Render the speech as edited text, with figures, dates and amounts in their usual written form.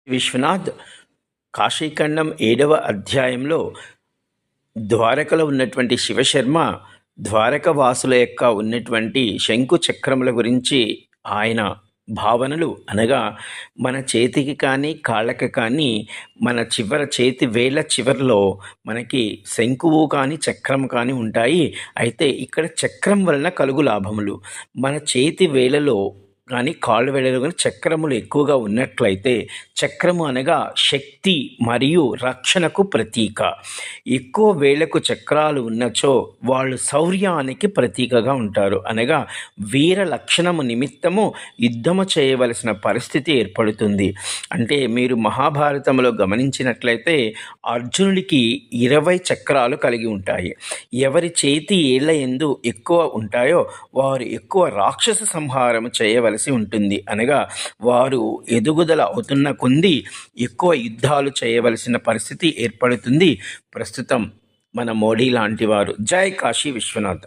విశ్వనాథ్ కాశీఖండం 7వ అధ్యాయంలో ద్వారకలో ఉన్నటువంటి శివశర్మ ద్వారక వాసుల యొక్క ఉన్నటువంటి శంకు చక్రముల గురించి ఆయన భావనలు అనగా మన చేతికి కానీ కాళ్ళకి కానీ మన చేతి వేళ్ళ చివరిలో మనకి శంకువు కానీ చక్రం కానీ ఉంటాయి. అయితే ఇక్కడ చక్రం వలన కలుగు లాభములు మన చేతి వేళ్ళలో కానీ కాళ్ళు వేళ్ళలో కానీ చక్రములు ఎక్కువగా ఉన్నట్లయితే, చక్రము అనగా శక్తి మరియు రక్షణకు ప్రతీక. ఎక్కువ వేళ్లకు చక్రాలు ఉన్నచో వాళ్ళు శౌర్యానికి ప్రతీకగా ఉంటారు. అనగా వీర లక్షణము నిమిత్తము యుద్ధము చేయవలసిన పరిస్థితి ఏర్పడుతుంది. అంటే మీరు మహాభారతంలో గమనించినట్లయితే అర్జునుడికి 20 చక్రాలు కలిగి ఉంటాయి. ఎవరి చేతి ఏళ్ల యందు ఎక్కువ ఉంటాయో వారు ఎక్కువ రాక్షస సంహారం చేయవలసి ఉంటుంది. అనగా వారు ఎదుగుదల అవుతున్న కొంది ఎక్కువ యుద్ధాలు చేయవలసిన పరిస్థితి ఏర్పడుతుంది. ప్రస్తుతం మన మోడీ లాంటి వారు. జై కాశీ విశ్వనాథ్.